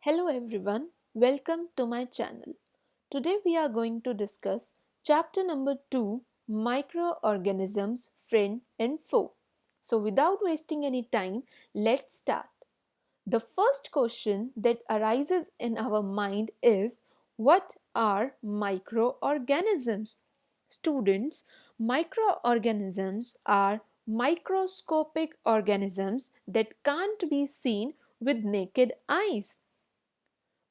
Hello everyone, welcome to my channel. Today we are going to discuss chapter number 2 Microorganisms Friend and Foe. So without wasting any time, let's start. The first question that arises in our mind is what are microorganisms? Students, microorganisms are microscopic organisms that can't be seen with naked eyes.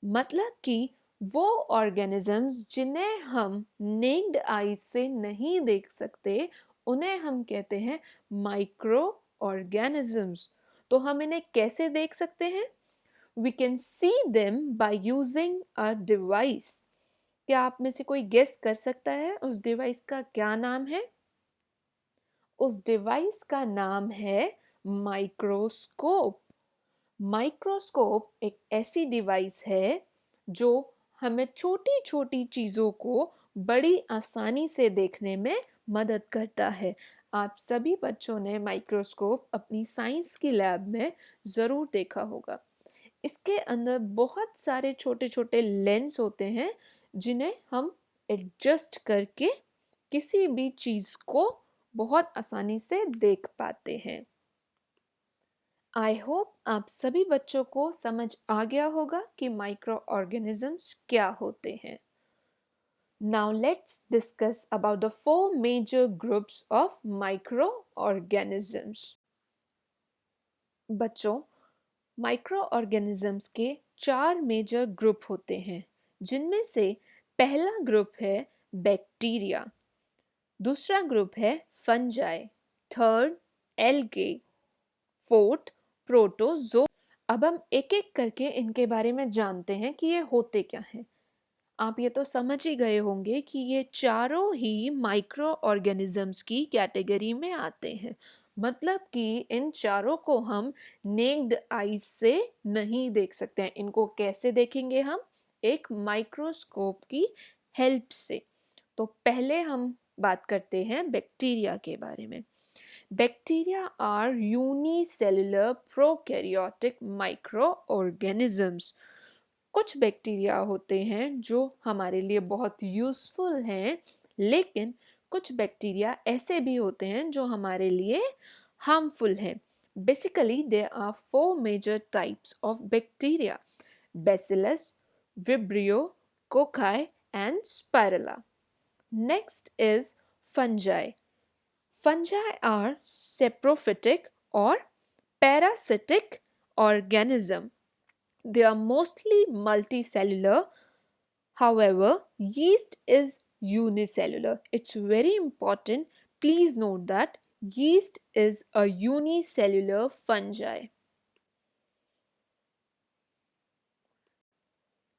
मतलब कि वो organisms जिन्हें हम necked eyes से नहीं देख सकते उन्हें हम कहते हैं माइक्रो ऑर्गेनिजम्स। तो हम इन्हें कैसे देख सकते हैं? We can see them by using a device. क्या आप में से कोई गेस कर सकता है उस डिवाइस का क्या नाम है? उस डिवाइस का नाम है माइक्रोस्कोप। माइक्रोस्कोप एक ऐसी डिवाइस है जो हमें छोटी छोटी चीज़ों को बड़ी आसानी से देखने में मदद करता है। आप सभी बच्चों ने माइक्रोस्कोप अपनी साइंस की लैब में ज़रूर देखा होगा। इसके अंदर बहुत सारे छोटे छोटे लेंस होते हैं जिन्हें हम एडजस्ट करके किसी भी चीज़ को बहुत आसानी से देख पाते हैं। आई होप आप सभी बच्चों को समझ आ गया होगा कि माइक्रो ऑर्गेनिजम्स क्या होते हैं। Now let's discuss about the four major groups of microorganisms. बच्चों, माइक्रोऑर्गेनिजम्स के चार मेजर ग्रुप होते हैं जिनमें से पहला ग्रुप है बैक्टीरिया, दूसरा ग्रुप है fungi, third algae, fourth protozoa. अब हम एक एक करके इनके बारे में जानते हैं कि ये होते क्या हैं। आप ये तो समझ ही गए होंगे कि ये चारों ही माइक्रो ऑर्गेनिजम्स की कैटेगरी में आते हैं। मतलब कि इन चारों को हम नेक्ड आईज से नहीं देख सकते हैं। इनको कैसे देखेंगे हम? एक माइक्रोस्कोप की हेल्प से। तो पहले हम बात करते हैं बैक्टीरिया के बारे में। Bacteria are unicellular prokaryotic microorganisms. कुछ बैक्टीरिया होते हैं जो हमारे लिए बहुत यूज़फुल हैं, लेकिन कुछ बैक्टीरिया ऐसे भी होते हैं जो हमारे लिए हार्मफुल हैं। Basically there are four major types of bacteria: bacillus, vibrio, cocci and spirilla. Next is fungi. Fungi are saprophytic or parasitic organism. They are mostly multicellular. However, yeast is unicellular. It's very important. Please note that yeast is a unicellular fungi.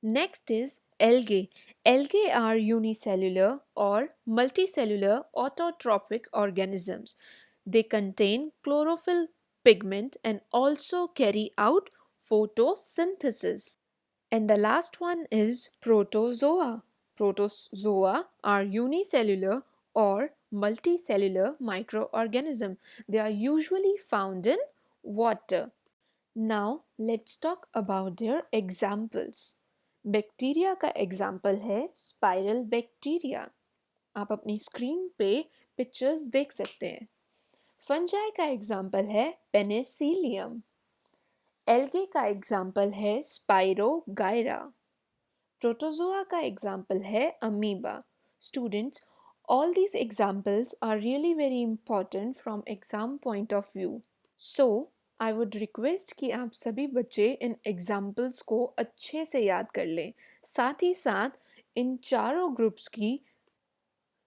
Next is algae. Algae are unicellular or multicellular autotrophic organisms. They contain chlorophyll pigment and also carry out photosynthesis. And the last one is protozoa. Protozoa are unicellular or multicellular microorganisms. They are usually found in water. Now let's talk about their examples. Bacteria का example है spiral bacteria. आप अपनी screen पे pictures देख सकते हैं। Fungi का example है पेनिसिलियम। एल्गे का एग्जाम्पल है स्पाइरोगायरा। प्रोटोजोआ का एग्जाम्पल है amoeba. Students, all these examples are really very important from exam point of view. So, I would request कि आप सभी बच्चे इन एग्जाम्पल्स को अच्छे से याद कर लें। साथ ही साथ इन चारों ग्रुप्स की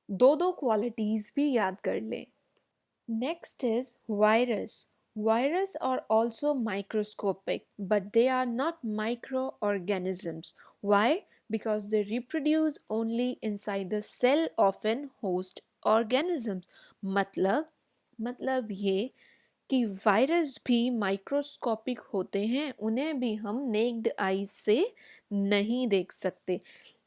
दो दो क्वालिटीज़ भी याद कर लें। Next is virus. Viruses are also microscopic, but they are not microorganisms. Why? Because they reproduce only inside the cell of an host organism. मतलब ये कि वायरस भी माइक्रोस्कोपिक होते हैं, उन्हें भी हम नेक्ड आईज से नहीं देख सकते,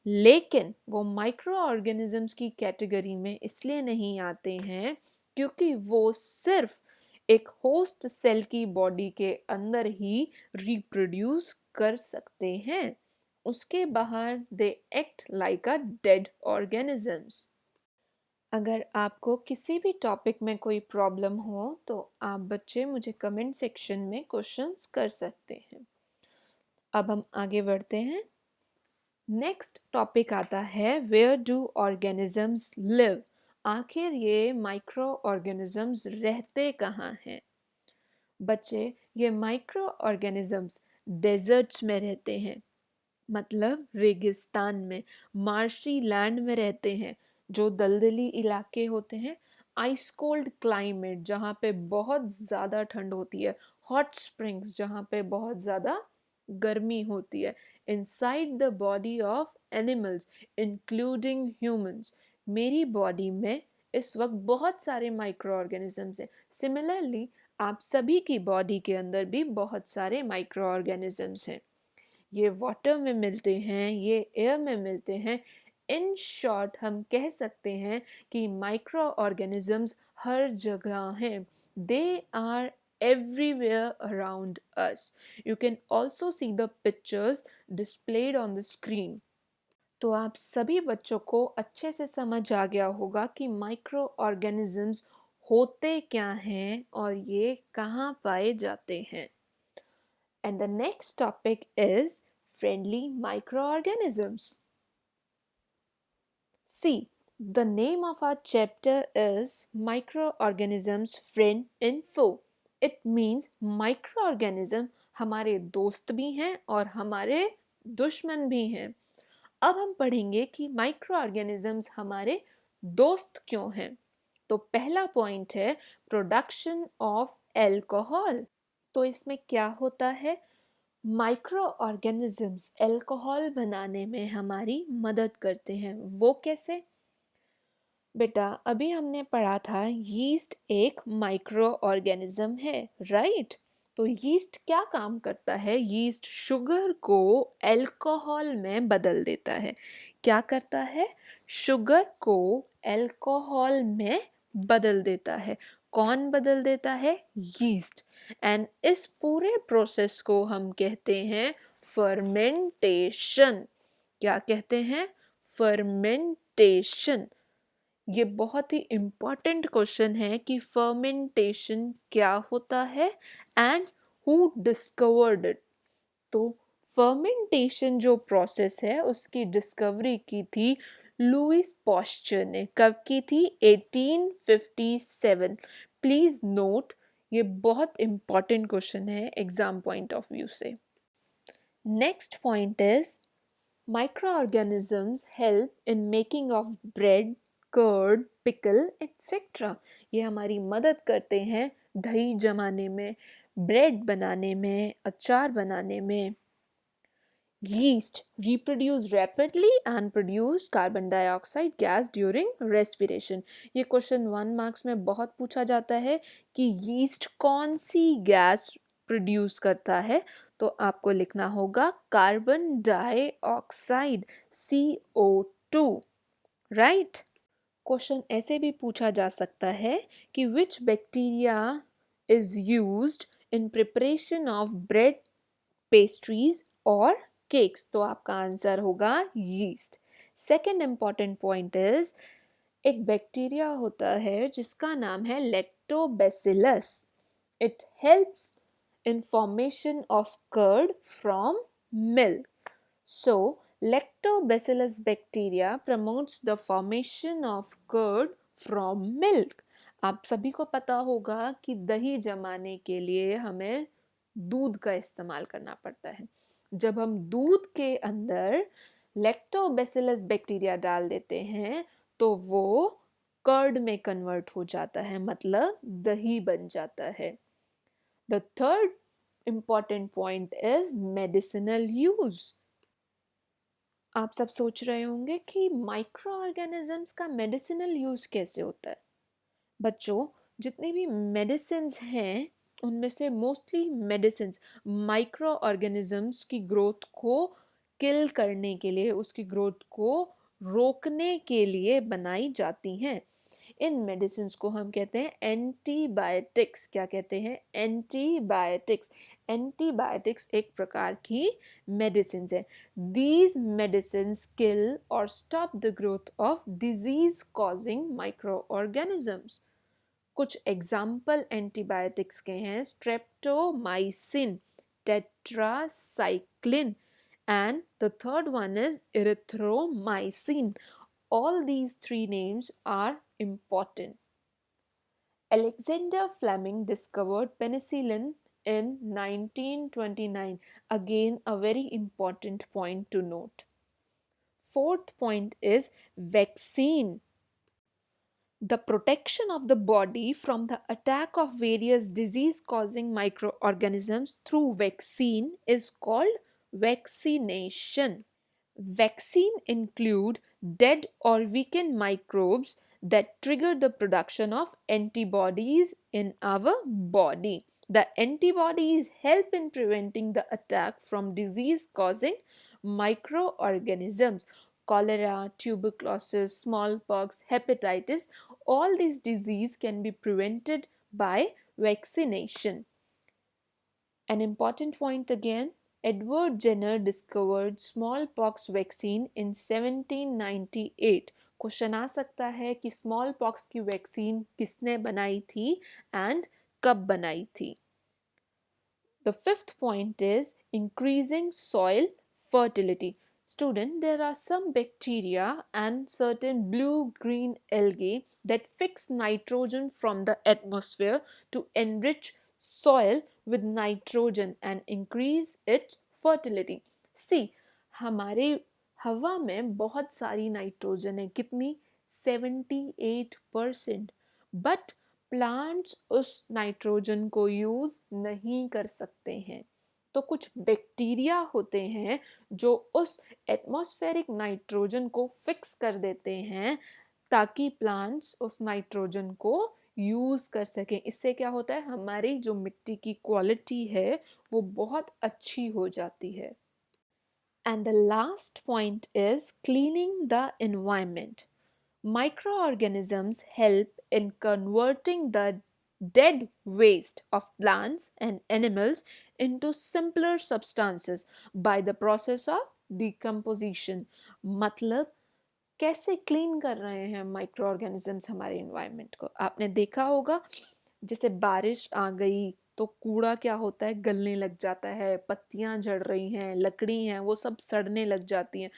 लेकिन वो माइक्रो ऑर्गेनिजम्स की कैटेगरी में इसलिए नहीं आते हैं क्योंकि वो सिर्फ एक होस्ट सेल की बॉडी के अंदर ही रिप्रोड्यूस कर सकते हैं, उसके बाहर they act like a dead organisms. अगर आपको किसी भी टॉपिक में कोई प्रॉब्लम हो तो आप बच्चे मुझे कमेंट सेक्शन में क्वेश्चंस कर सकते हैं। अब हम आगे बढ़ते हैं। नेक्स्ट टॉपिक आता है वेयर डू ऑर्गेनिजम्स लिव। आखिर ये माइक्रो ऑर्गेनिजम्स रहते कहाँ हैं? बच्चे, ये माइक्रो ऑर्गेनिजम्स डेजर्ट्स में रहते हैं, मतलब रेगिस्तान में, मार्शी लैंड में रहते हैं, जो दलदली इलाके होते हैं, आइस कोल्ड क्लाइमेट जहाँ पे बहुत ज़्यादा ठंड होती है, हॉट स्प्रिंग्स जहाँ पे बहुत ज़्यादा गर्मी होती है, inside the body of animals including humans. मेरी बॉडी में इस वक्त बहुत सारे माइक्रो ऑर्गेनिजम्स हैं। सिमिलरली आप सभी की बॉडी के अंदर भी बहुत सारे माइक्रो ऑर्गेनिजम्स हैं। ये वाटर में मिलते हैं, ये एयर में मिलते हैं। इन शॉर्ट हम कह सकते हैं कि माइक्रो ऑर्गेनिजम्स हर जगह हैं। They are everywhere around us. You can also see the pictures displayed on the screen. तो आप सभी बच्चों को अच्छे से समझ आ गया होगा कि माइक्रो ऑर्गेनिजम्स होते क्या हैं और ये कहाँ पाए जाते हैं। And the next topic is friendly microorganisms. See, the name of our chapter is Microorganisms Friend and Foe. It means microorganism हमारे दोस्त भी हैं और हमारे दुश्मन भी हैं। अब हम पढ़ेंगे कि माइक्रोऑर्गेनिजम्स हमारे दोस्त क्यों हैं। तो पहला पॉइंट है प्रोडक्शन ऑफ एल्कोहल। तो इसमें क्या होता है? माइक्रो ऑर्गेनिजम्स अल्कोहल बनाने में हमारी मदद करते हैं। वो कैसे? बेटा, अभी हमने पढ़ा था यीस्ट एक माइक्रो ऑर्गेनिज्म है, राइट? तो यीस्ट क्या काम करता है? यीस्ट शुगर को अल्कोहल में बदल देता है। क्या करता है? शुगर को अल्कोहल में बदल देता है। कौन बदल देता है? यीस्ट। एंड इस पूरे प्रोसेस को हम कहते हैं फर्मेंटेशन। क्या कहते हैं? फर्मेंटेशन। ये बहुत ही इम्पॉर्टेंट क्वेश्चन है कि फर्मेंटेशन क्या होता है एंड हु डिस्कवर्ड इट। तो फर्मेंटेशन जो प्रोसेस है उसकी डिस्कवरी की थी लुईस पॉस्चर ने। कब की थी? 1857। प्लीज नोट, ये बहुत इम्पॉर्टेंट क्वेश्चन है एग्जाम पॉइंट ऑफ व्यू से। Next point is microorganisms help in making of bread, curd, pickle etcetera. ये हमारी मदद करते हैं दही जमाने में, ब्रेड बनाने में, अचार बनाने में। Yeast reproduce rapidly and produce carbon dioxide gas during respiration. ये क्वेश्चन 1 मार्क्स में बहुत पूछा जाता है कि यीस्ट कौन सी गैस प्रोड्यूस करता है। तो आपको लिखना होगा carbon dioxide, CO2, right? Question ऐसे भी पूछा जा सकता है कि which bacteria is used in preparation of bread, pastries और केक्स। तो आपका आंसर होगा yeast. Second important point is एक बैक्टीरिया होता है जिसका नाम है lactobacillus. It helps in formation of curd from milk. So, Lactobacillus bacteria promotes the formation of curd from milk. आप सभी को पता होगा कि दही जमाने के लिए हमें दूध का इस्तेमाल करना पड़ता है। जब हम दूध के अंदर लैक्टोबैसिलस बैक्टीरिया डाल देते हैं तो वो कर्ड में कन्वर्ट हो जाता है, मतलब दही बन जाता है। The third important point is medicinal use. आप सब सोच रहे होंगे कि माइक्रो ऑर्गेनिजम्स का मेडिसिनल यूज़ कैसे होता है। बच्चों, जितनी भी मेडिसिन्स हैं उनमें से मोस्टली मेडिसिन्स माइक्रो ऑर्गेनिजम्स की ग्रोथ को किल करने के लिए, उसकी ग्रोथ को रोकने के लिए बनाई जाती हैं। इन मेडिसिन को हम कहते हैं एंटीबायोटिक्स। क्या कहते हैं? एंटीबायोटिक्स। एंटीबायोटिक्स एक प्रकार की मेडिसिन है। दीज मेडिसिन किल और stop the growth of disease causing micro organisms. कुछ एग्जाम्पल एंटीबायोटिक्स के हैं: streptomycin, tetracycline, and the third one is erythromycin. All these three names are important. Alexander Fleming discovered penicillin in 1929. Again, a very important point to note. Fourth point is vaccine. The protection of the body from the attack of various disease-causing microorganisms through vaccine is called vaccination. Vaccine include dead or weakened microbes that trigger the production of antibodies in our body. The antibodies help in preventing the attack from disease-causing microorganisms. Cholera, tuberculosis, smallpox, hepatitis, all these diseases can be prevented by vaccination. An important point again, Edward Jenner discovered smallpox vaccine in 1798. Question आ सकता है कि smallpox की vaccine किसने बनाई थी and कब बनाई थी? The fifth point is increasing soil fertility. Student, there are some bacteria and certain blue-green algae that fix nitrogen from the atmosphere to enrich soil with nitrogen and increase its fertility. See, हमारे हवा में बहुत सारी nitrogen है। कितनी? 78%। But plants उस nitrogen को use नहीं कर सकते हैं। तो कुछ बैक्टीरिया होते हैं जो उस एटमॉस्फेरिक नाइट्रोजन को फिक्स कर देते हैं ताकि प्लांट्स उस नाइट्रोजन को यूज कर सकें। इससे क्या होता है? हमारी जो मिट्टी की क्वालिटी है वो बहुत अच्छी हो जाती है। And the last point is cleaning the environment. Microorganisms help in converting the dead waste of plants and animals into simpler substances by the process of decomposition. मतलब कैसे क्लीन कर रहे हैं माइक्रो ऑर्गेनिजम्स हमारे इन्वायरमेंट को? आपने देखा होगा जैसे बारिश आ गई तो कूड़ा क्या होता है? गलने लग जाता है, पत्तियां झड़ रही हैं, लकड़ी हैं वो सब सड़ने लग जाती हैं।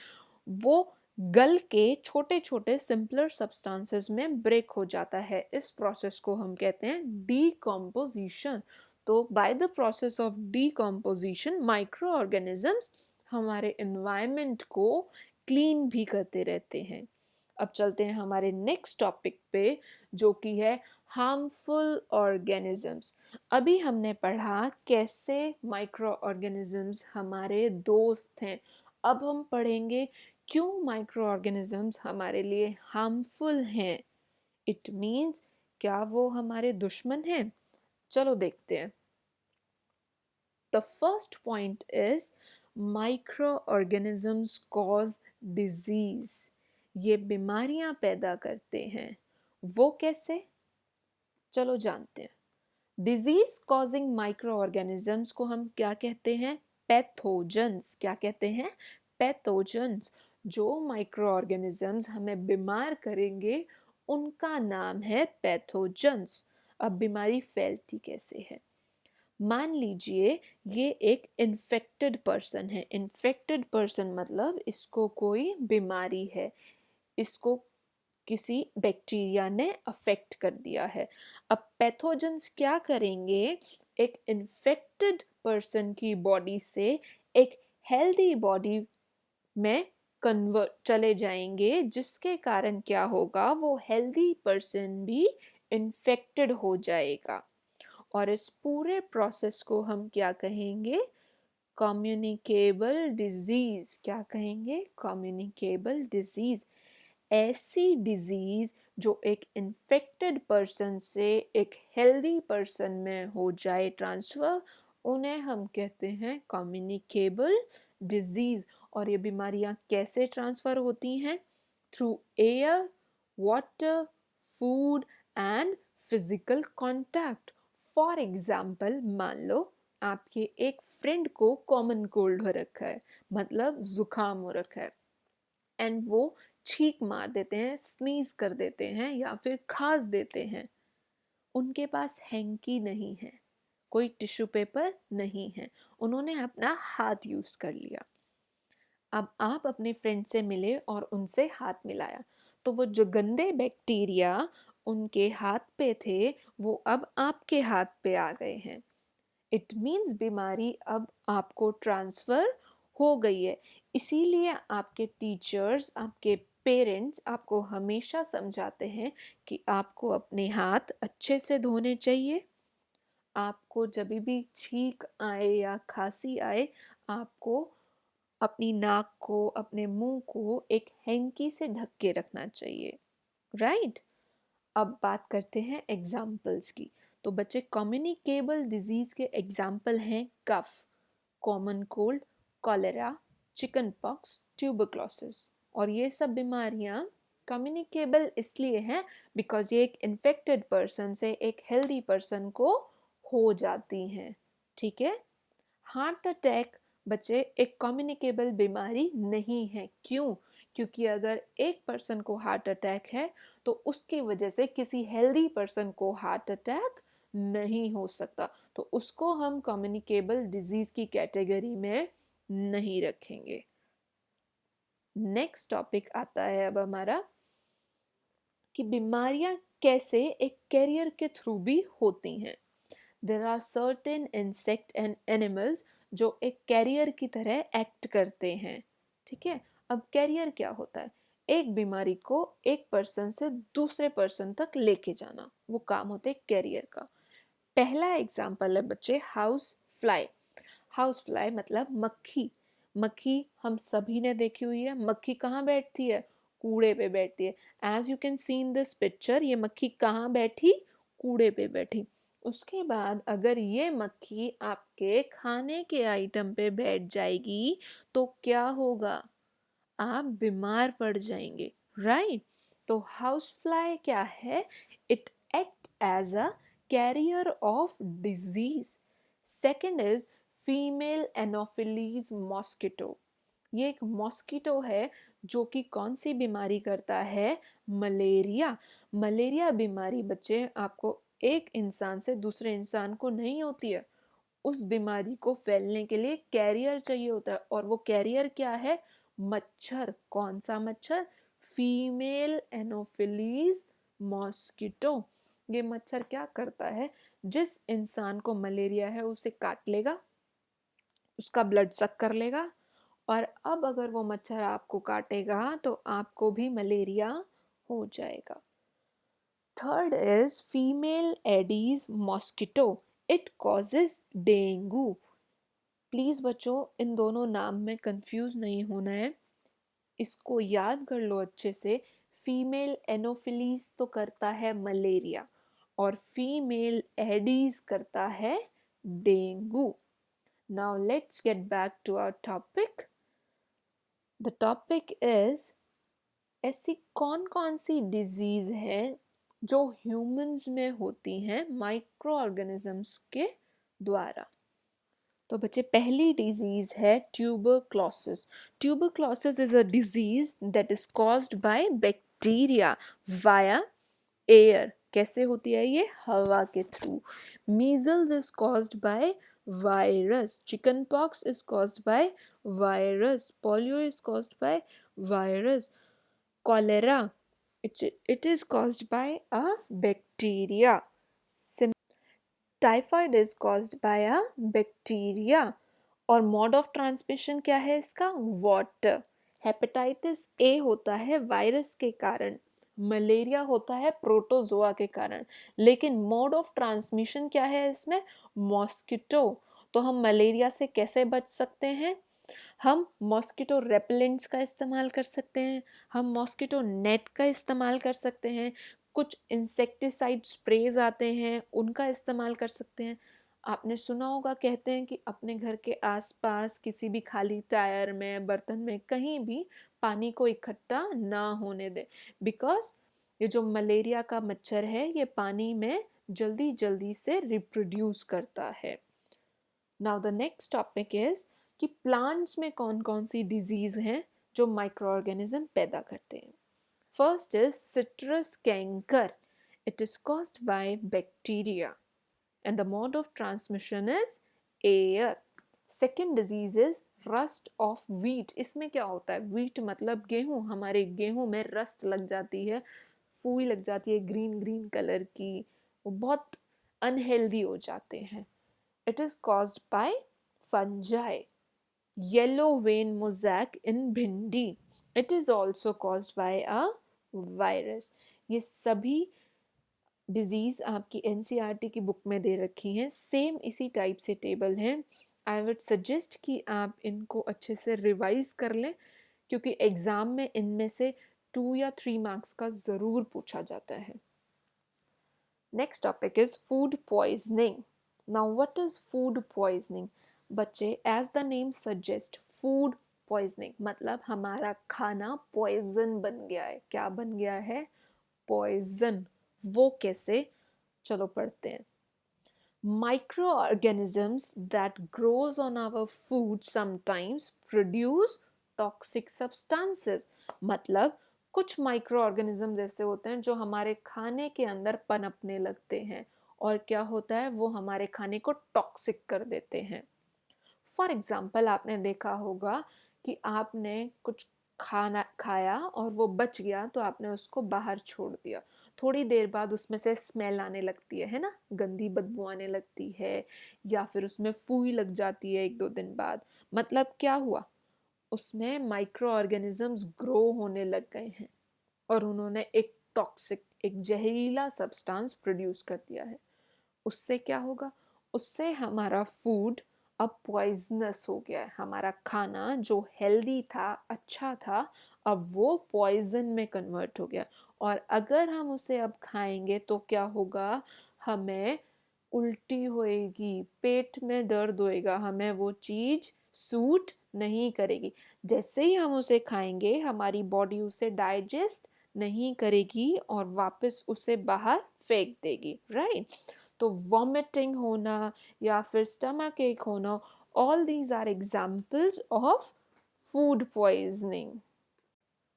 वो गल के छोटे छोटे सिंपलर सब्सटेंसेस में ब्रेक हो जाता है। इस प्रोसेस को हम कहते हैं डीकम्पोजिशन। तो by the process of decomposition micro organisms हमारे एनवायरनमेंट को क्लीन भी करते रहते हैं। अब चलते हैं हमारे नेक्स्ट टॉपिक पे जो कि है हार्मफुल ऑर्गेनिजम्स। अभी हमने पढ़ा कैसे माइक्रो ऑर्गेनिजम्स हमारे दोस्त हैं। अब हम पढ़ेंगे क्यों माइक्रो ऑर्गेनिजम्स हमारे लिए हार्मफुल हैं। इट मीन्स क्या वो हमारे दुश्मन हैं? चलो देखते हैं। The first point is micro organisms cause disease. ये बीमारियां पैदा करते हैं। वो कैसे? चलो जानते हैं। डिजीज कॉजिंग माइक्रो ऑर्गेनिजम्स को हम क्या कहते हैं? पैथोजेंस। क्या कहते हैं? पैथोजेंस। जो माइक्रो ऑर्गेनिजम्स हमें बीमार करेंगे उनका नाम है पैथोजेंस। अब बीमारी फैलती कैसे है? मान लीजिए ये एक इन्फेक्टेड पर्सन है। इन्फेक्टेड पर्सन मतलब इसको कोई बीमारी है, इसको किसी बैक्टीरिया ने अफेक्ट कर दिया है। अब पैथोजेंस क्या करेंगे? एक इन्फेक्टेड पर्सन की बॉडी से एक हेल्दी बॉडी में कन्वर्ट चले जाएंगे, जिसके कारण क्या होगा? वो हेल्दी पर्सन भी इन्फेक्टेड हो जाएगा। और इस पूरे प्रोसेस को हम क्या कहेंगे? Communicable disease. क्या कहेंगे? Communicable disease. ऐसी डिजीज जो एक इन्फेक्टेड पर्सन से एक हेल्दी पर्सन में हो जाए ट्रांसफर, उन्हें हम कहते हैं कम्युनिकेबल डिजीज। और ये बीमारियां कैसे ट्रांसफर होती हैं? Through air, water, food and physical contact. For example मान लो आपके एक फ्रेंड को कॉमन कोल्ड हो रखा है, मतलब जुकाम हो रखा है, एंड वो छींक मार देते हैं, स्नीज कर देते हैं या फिर खांस देते हैं। उनके पास हैंकी नहीं है, कोई टिश्यू पेपर नहीं है, उन्होंने अपना हाथ यूज कर लिया। अब आप अपने फ्रेंड से मिले और उनसे हाथ मिलाया, तो वो जो गंदे बैक्टीरिया उनके हाथ पे थे वो अब आपके हाथ पे आ गए हैं। इट मीन्स बीमारी अब आपको ट्रांसफर हो गई है। इसीलिए आपके टीचर्स, आपके पेरेंट्स आपको हमेशा समझाते हैं कि आपको अपने हाथ अच्छे से धोने चाहिए। आपको जब भी छींक आए या खांसी आए, आपको अपनी नाक को, अपने मुंह को एक हैंकी से ढक के रखना चाहिए, राइट? अब बात करते हैं एग्जाम्पल्स की। तो बच्चे, कम्युनिकेबल डिजीज के एग्जाम्पल हैं cough, common cold, cholera, chicken pox, tuberculosis. और ये सब बीमारियां कम्युनिकेबल इसलिए हैं बिकॉज ये एक इन्फेक्टेड पर्सन से एक हेल्दी पर्सन को हो जाती हैं, ठीक है? हार्ट अटैक बच्चे एक कम्युनिकेबल बीमारी नहीं है। क्यों? क्योंकि अगर एक पर्सन को हार्ट अटैक है तो उसकी वजह से किसी हेल्दी पर्सन को हार्ट अटैक नहीं हो सकता, तो उसको हम कम्युनिकेबल डिजीज की कैटेगरी में नहीं रखेंगे। नेक्स्ट टॉपिक आता है अब हमारा कि बीमारियां कैसे एक कैरियर के थ्रू भी होती हैं। There are certain insect and animals जो एक कैरियर की तरह एक्ट करते हैं, ठीक है? अब कैरियर क्या होता है? एक बीमारी को एक पर्सन से दूसरे पर्सन तक लेके जाना, वो काम होता है कैरियर का। पहला एग्जाम्पल है बच्चे हाउस फ्लाई। हाउस फ्लाई मतलब मक्खी। मक्खी हम सभी ने देखी हुई है। मक्खी कहाँ बैठती है? कूड़े पे बैठती है। As you can see in this picture, ये मक्खी कहाँ बैठी? कूड़े पे बैठी। उसके बाद अगर ये मक्खी आपके खाने के आइटम पे बैठ जाएगी तो क्या होगा? आप बीमार पड़ जाएंगे, राइट? तो हाउस फ्लाई क्या है? It act as a carrier of disease. Second is female anopheles mosquito. ये एक मॉस्किटो है जो कि कौन सी बीमारी करता है? मलेरिया। मलेरिया बीमारी बच्चे आपको एक इंसान से दूसरे इंसान को नहीं होती है। उस बीमारी को फैलने के लिए कैरियर चाहिए होता है, और वो कैरियर क्या है? मच्छर। कौन सा मच्छर? Female anopheles mosquito. ये मच्छर क्या करता है? जिस इंसान को मलेरिया है उसे काट लेगा, उसका ब्लड सक कर लेगा, और अब अगर वो मच्छर आपको काटेगा तो आपको भी मलेरिया हो जाएगा। Third is female aedes mosquito. It causes dengue. Please बच्चों, इन दोनों नाम में कंफ्यूज नहीं होना है, इसको याद कर लो अच्छे से। फीमेल एनोफिलीज तो करता है मलेरिया और फीमेल एडीज करता है dengue. Now let's get back to our topic. The topic is ऐसी कौन कौन सी डिजीज है जो ह्यूमंस में होती हैं माइक्रो ऑर्गेनिजम्स के द्वारा। तो बच्चे, पहली डिजीज है tuberculosis. Tuberculosis is a disease that is caused by bacteria via air. कैसे होती है ये? हवा के through. Measles is caused by virus. Chickenpox is caused by virus. Polio is caused by virus. Cholera, it is caused by a bacteria. Typhoid is caused by a bacteria. और mode of transmission क्या है इसका? Water. Hepatitis A होता है virus के कारण, malaria होता है प्रोटोजोआ के कारण, लेकिन मोड ऑफ ट्रांसमिशन क्या है इसमें? मॉस्किटो। तो हम मलेरिया से कैसे बच सकते हैं? हम मॉस्किटो रेपेलेंट्स का इस्तेमाल कर सकते हैं, हम मॉस्किटो नेट का इस्तेमाल कर सकते हैं, कुछ इंसेक्टिसाइड स्प्रेज आते हैं उनका इस्तेमाल कर सकते हैं। आपने सुना होगा, कहते हैं कि अपने घर के आसपास किसी भी खाली टायर में, बर्तन में, कहीं भी पानी को इकट्ठा ना होने दें, बिकॉज ये जो मलेरिया का मच्छर है ये पानी में जल्दी जल्दी से रिप्रोड्यूस करता है। Now the next topic is कि प्लांट्स में कौन कौन सी डिजीज हैं जो माइक्रो ऑर्गेनिज्म पैदा करते हैं। First is citrus canker. It is caused by bacteria and the mode of transmission is air. Second disease is rust of wheat. इसमें क्या होता है, wheat मतलब गेहूं, हमारे गेहूं में रस्ट लग जाती है, फूई लग जाती है ग्रीन ग्रीन कलर की, वो बहुत अनहेल्दी हो जाते हैं। It is caused by fungi. Yellow vein mosaic in भिंडी, it is also caused by a virus. ये सभी डिजीज़ आपकी एनसीईआरटी की बुक में दे रखी हैं, सेम इसी टाइप से टेबल हैं। आई वुड सजेस्ट कि आप इनको अच्छे से रिवाइज कर लें, क्योंकि एग्ज़ाम में इनमें से 2 या 3 मार्क्स का ज़रूर पूछा जाता है। Next topic is food poisoning. Now what is food poisoning? बच्चे, as the name suggest, food poisoning मतलब हमारा खाना पॉइजन बन गया है। क्या बन गया है? पॉइजन। वो कैसे? चलो पढ़ते हैं। Microorganisms that grows on our food sometimes produce toxic substances. मतलब कुछ माइक्रो ऑर्गेनिज्म ऐसे होते हैं जो हमारे खाने के अंदर पनपने लगते हैं, और क्या होता है, वो हमारे खाने को टॉक्सिक कर देते हैं। फॉर एग्जाम्पल, आपने देखा होगा कि आपने कुछ खाना खाया और वो बच गया, तो आपने उसको बाहर छोड़ दिया। थोड़ी देर बाद उसमें से स्मेल आने लगती है ना, गंदी बदबू आने लगती है, या फिर उसमें फूई लग जाती है 1-2 दिन बाद। मतलब क्या हुआ, उसमें माइक्रो ऑर्गेनिजम्स ग्रो होने लग गए हैं और उन्होंने एक टॉक्सिक, एक जहरीला सब्सटेंस प्रोड्यूस कर दिया है। उससे क्या होगा? उससे हमारा फूड अब पॉइजनस हो गया है। हमारा खाना जो हेल्दी था, अच्छा था, अब वो पॉइजन में कन्वर्ट हो गया, और अगर हम उसे अब खाएंगे तो क्या होगा? हमें उल्टी होएगी, पेट में दर्द होएगा, हमें वो चीज़ सूट नहीं करेगी। जैसे ही हम उसे खाएंगे हमारी बॉडी उसे डाइजेस्ट नहीं करेगी और वापस उसे बाहर फेंक देगी, राइट? तो वॉमिटिंग होना या फिर स्टमक एक होना, all these are examples of food poisoning.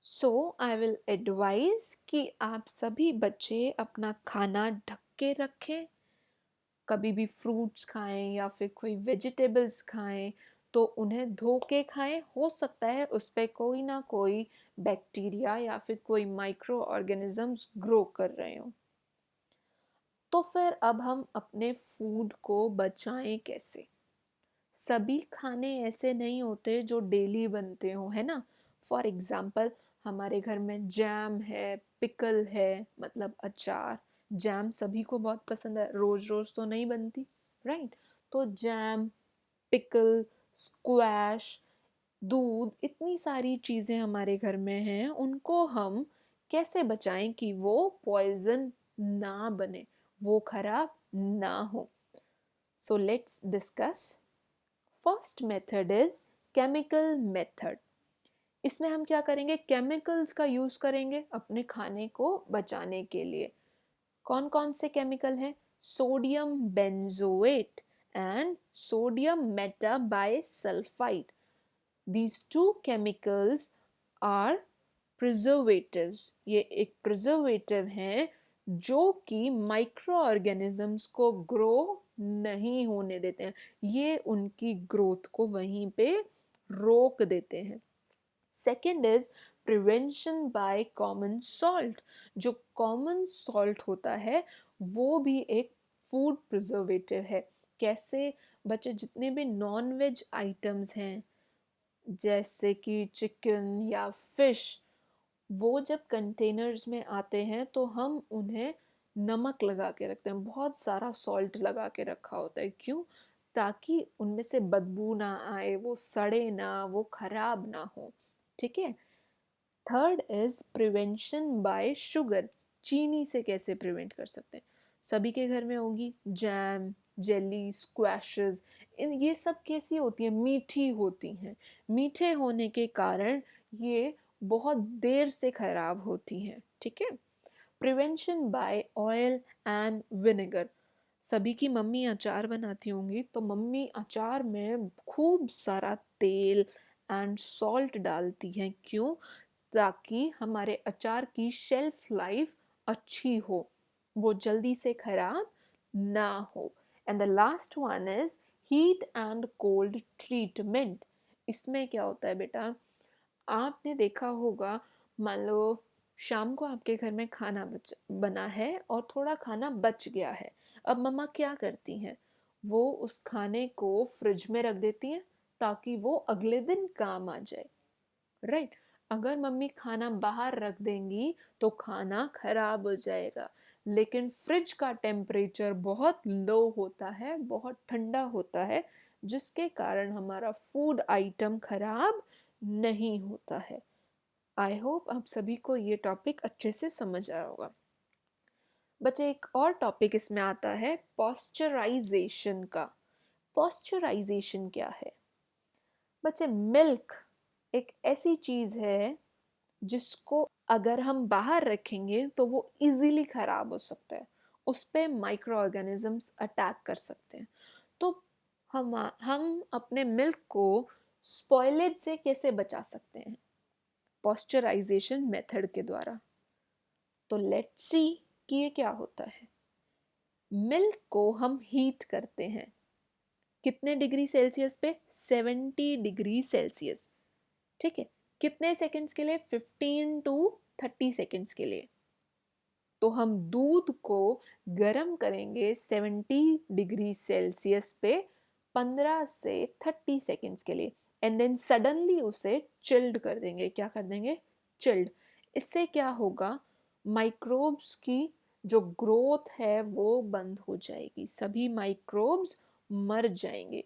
So I will advise कि आप सभी बच्चे अपना खाना ढक के रखें। कभी भी फ्रूट्स खाएं या फिर कोई वेजिटेबल्स खाएं तो उन्हें धो के खाएं। हो सकता है उस पर कोई ना कोई बैक्टीरिया या फिर कोई माइक्रो ऑर्गेनिजम्स ग्रो कर रहे हो। तो फिर अब हम अपने फूड को बचाएं कैसे? सभी खाने ऐसे नहीं होते जो डेली बनते हो, है ना। फॉर एग्जाम्पल, हमारे घर में जैम है, पिकल है, मतलब अचार। जैम सभी को बहुत पसंद है, रोज रोज तो नहीं बनती, राइट? तो जैम, पिकल, स्क्वैश, दूध, इतनी सारी चीज़ें हमारे घर में हैं, उनको हम कैसे बचाएं कि वो पॉइजन ना बने, वो खराब ना हो। So let's discuss. First method is chemical method. इसमें हम क्या करेंगे? केमिकल्स का यूज करेंगे अपने खाने को बचाने के लिए। कौन कौन से केमिकल हैं? Sodium benzoate and sodium metabisulphite. These two chemicals are preservatives. ये एक प्रिजर्वेटिव हैं जो कि माइक्रो ऑर्गेनिजम्स को ग्रो नहीं होने देते हैं, ये उनकी ग्रोथ को वहीं पे रोक देते हैं। Second is prevention by common salt. जो कॉमन सॉल्ट होता है वो भी एक फूड प्रिजर्वेटिव है। कैसे? बच्चे, जितने भी नॉन वेज आइटम्स हैं जैसे कि चिकन या फिश, वो जब कंटेनर्स में आते हैं तो हम उन्हें नमक लगा के रखते हैं, बहुत सारा सॉल्ट लगा के रखा होता है। क्यों? ताकि उनमें से बदबू ना आए, वो सड़े ना, वो खराब ना हो, ठीक है। Third is prevention bye sugar. चीनी से कैसे प्रिवेंट कर सकते हैं? सभी के घर में होगी जैम, जेली, स्क्वैशेस। ये सब कैसी होती हैं? मीठी होती हैं। मीठे होने के कारण ये बहुत देर से खराब होती हैं, ठीक है। Prevention by oil and vinegar. सभी की मम्मी अचार बनाती होंगी, तो मम्मी अचार में खूब सारा तेल एंड सॉल्ट डालती हैं। क्यों? ताकि हमारे अचार की शेल्फ लाइफ अच्छी हो, वो जल्दी से खराब ना हो। And the last one is heat and cold treatment. इसमें क्या होता है बेटा, आपने देखा होगा, मान लो शाम को आपके घर में खाना बना है और थोड़ा खाना बच गया है। अब मम्मा क्या करती हैं, वो उस खाने को फ्रिज में रख देती हैं ताकि वो अगले दिन काम आ जाए, राइट। अगर मम्मी खाना बाहर रख देंगी तो खाना खराब हो जाएगा। लेकिन फ्रिज का टेम्परेचर बहुत लो होता है, बहुत ठंडा होता है, जिसके कारण हमारा फूड आइटम खराब नहीं होता है। आई होप आप सभी को ये टॉपिक अच्छे से समझ आया होगा। बच्चे एक और टॉपिक इसमें आता है पॉस्चराइजेशन का। पॉस्चराइजेशन क्या है? बच्चे मिल्क एक ऐसी चीज है जिसको अगर हम बाहर रखेंगे तो वो इजीली खराब हो सकता है, उस पे माइक्रो ऑर्गेनिजम्स अटैक कर सकते हैं। तो हम अपने मिल्क को स्पॉइलेज से कैसे बचा सकते हैं? पॉस्चराइजेशन मेथड के द्वारा। तो लेट्स सी कि ये क्या होता है। मिल्क को हम हीट करते हैं, कितने डिग्री सेल्सियस पे? 70 डिग्री सेल्सियस, ठीक है। कितने सेकंड्स के लिए? 15 टू 30 सेकंड्स के लिए। तो हम दूध को गर्म करेंगे 70 डिग्री सेल्सियस पे 15 से 30 सेकंड्स के लिए, एंड देन सडनली उसे चिल्ड कर देंगे। क्या कर देंगे? चिल्ड। इससे क्या होगा, माइक्रोब्स की जो ग्रोथ है वो बंद हो जाएगी, सभी माइक्रोब्स मर जाएंगे।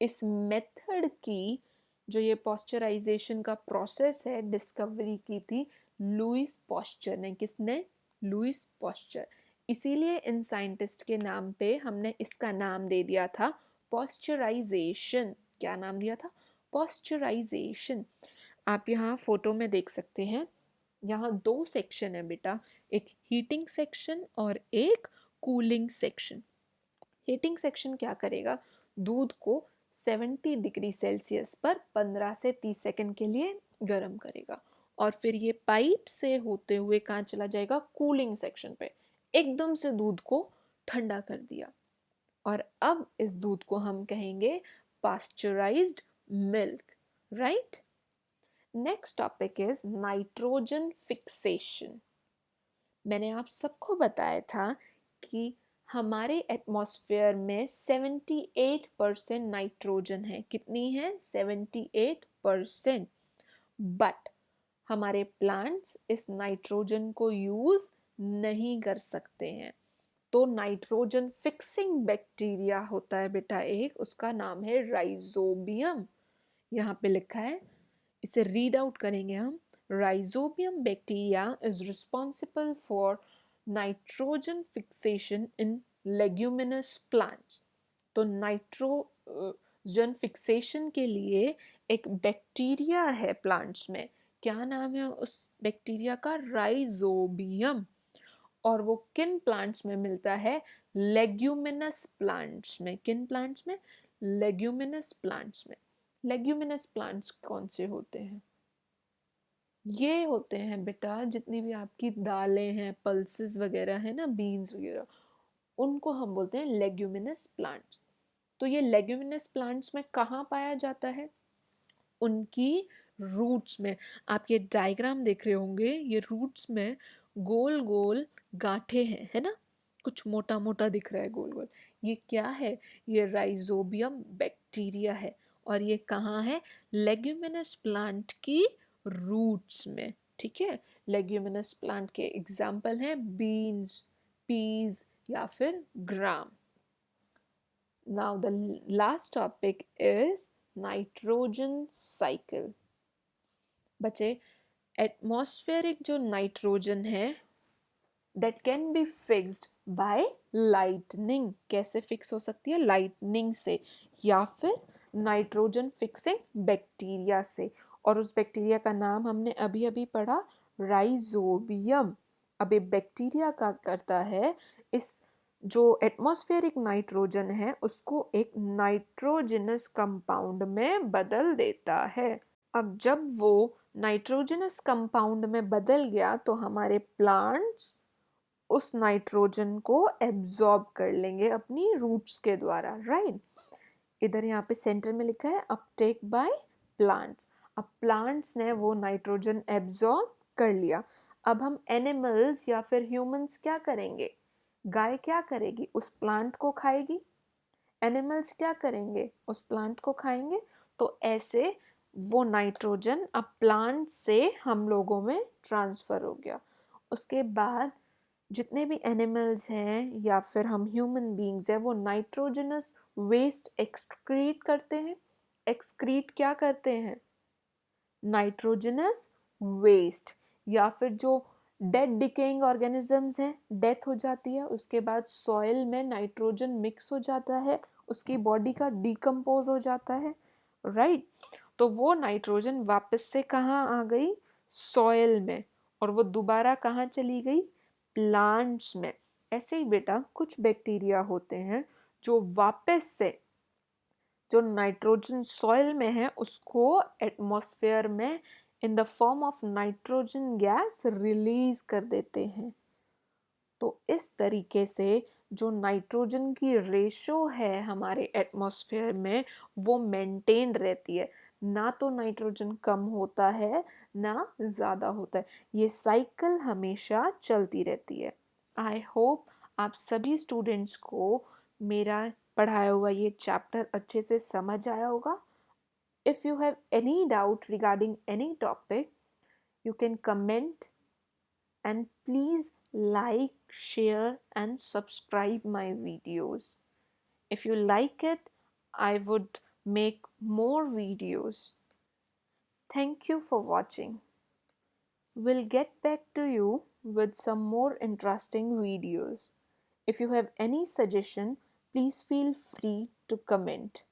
इस मेथड की जो ये पॉस्चराइजेशन का प्रोसेस है डिस्कवरी की थी लुईस पॉस्चर ने। किसने? Louis Pasteur. इसीलिए इन साइंटिस्ट के नाम पे हमने इसका नाम दे दिया था पॉस्चराइजेशन। क्या नाम दिया था? पॉस्चराइजेशन। आप यहाँ फोटो में देख सकते हैं, यहाँ दो सेक्शन है बेटा, एक हीटिंग सेक्शन और एक कूलिंग सेक्शन। हीटिंग सेक्शन क्या करेगा, दूध को 70 डिग्री सेल्सियस पर 15 से 30 सेकंड के लिए गर्म करेगा, और फिर ये पाइप से होते हुए कहाँ चला जाएगा? कूलिंग सेक्शन पे। एकदम से दूध को ठंडा कर दिया, और अब इस दूध को हम कहेंगे pasteurised milk, right. Next topic is nitrogen fixation. मैंने आप सबको बताया था कि हमारे एटमॉस्फेयर में 78% नाइट्रोजन है। कितनी है? 78%। बट हमारे प्लांट्स इस नाइट्रोजन को यूज नहीं कर सकते हैं। तो नाइट्रोजन फिक्सिंग बैक्टीरिया होता है बेटा एक, उसका नाम है राइजोबियम। यहाँ पे लिखा है, इसे रीड आउट करेंगे हम। Rhizobium bacteria is responsible for nitrogen fixation in leguminous plants। तो नाइट्रोजन फिक्सेशन के लिए एक बैक्टीरिया है प्लांट्स में। क्या नाम है उस बैक्टीरिया का? राइजोबियम। और वो किन प्लांट्स में मिलता है? लेग्यूमिनस प्लांट्स में। किन प्लांट्स में? लेग्यूमिनस प्लांट्स में। लेग्यूमिनस प्लांट्स कौन से होते हैं? ये होते हैं बेटा जितनी भी आपकी दालें हैं, पल्सेस वगैरह है ना, बीन्स वगैरह, उनको हम बोलते हैं लेग्यूमिनस प्लांट्स। तो ये लेग्यूमिनस प्लांट्स में कहाँ पाया जाता है? उनकी रूट्स में। आप ये डायग्राम देख रहे होंगे, ये रूट्स में गोल गोल गांठें हैं, है ना, कुछ मोटा मोटा दिख रहा है गोल गोल। ये क्या है? ये राइजोबियम बैक्टीरिया है, और ये कहाँ है? लेग्यूमिनस प्लांट की रूट्स में, ठीक है। लेग्यूमिनस प्लांट के एग्जाम्पल हैं बीन्स, पीज या फिर gram. Now the last topic is nitrogen cycle. बच्चे, एटमॉस्फेरिक जो नाइट्रोजन है that can be fixed by lightning. कैसे फिक्स हो सकती है? लाइटनिंग से, या फिर नाइट्रोजन फिक्सिंग बैक्टीरिया से। और उस बैक्टीरिया का नाम हमने अभी अभी पढ़ा, राइजोबियम। अब ये बैक्टीरिया क्या करता है, इस जो एटमॉस्फेरिक नाइट्रोजन है उसको एक नाइट्रोजनस कंपाउंड में बदल देता है। अब जब वो नाइट्रोजनस कंपाउंड में बदल गया तो हमारे प्लांट्स उस नाइट्रोजन को एब्जॉर्ब कर लेंगे अपनी रूट्स के द्वारा, राइट। इधर यहाँ पे सेंटर में लिखा है अपटेक बाय प्लांट्स। अब प्लांट्स ने वो नाइट्रोजन एब्जॉर्ब कर लिया। अब हम एनिमल्स या फिर ह्यूमंस क्या करेंगे, गाय क्या करेगी, उस प्लांट को खाएगी। एनिमल्स क्या करेंगे, उस प्लांट को खाएंगे। तो ऐसे वो नाइट्रोजन अब प्लांट से हम लोगों में ट्रांसफ़र हो गया। उसके बाद जितने भी एनिमल्स हैं या फिर हम ह्यूमन बींग्स हैं वो नाइट्रोजनस वेस्ट एक्सक्रीट करते हैं। एक्सक्रीट क्या करते हैं, नाइट्रोजनस वेस्ट, या फिर जो डेड डिकेइंग ऑर्गेनिजम्स हैं, डेथ हो जाती है उसके बाद सॉइल में नाइट्रोजन मिक्स हो जाता है, उसकी बॉडी का डिकम्पोज हो जाता है, राइट। तो वो नाइट्रोजन वापस से कहाँ आ गई, सॉइल में, और वो दोबारा कहाँ चली गई, प्लांट्स में। ऐसे ही बेटा कुछ बैक्टीरिया होते हैं जो वापस से जो नाइट्रोजन सॉइल में है उसको एटमॉस्फेयर में in the form of nitrogen gas release कर देते हैं। तो इस तरीके से जो नाइट्रोजन की रेशो है हमारे एटमॉस्फेयर में वो मेंटेन रहती है, ना तो नाइट्रोजन कम होता है ना ज़्यादा होता है, ये साइकिल हमेशा चलती रहती है। आई होप आप सभी स्टूडेंट्स को मेरा पढ़ाया हुआ ये चैप्टर अच्छे से समझ आया होगा। If you have any doubt regarding any topic, you can comment, and please like, share and subscribe my videos. If you like it, I would make more videos. Thank you for watching. We'll get back to you with some more interesting videos. If you have any suggestion, please feel free to comment.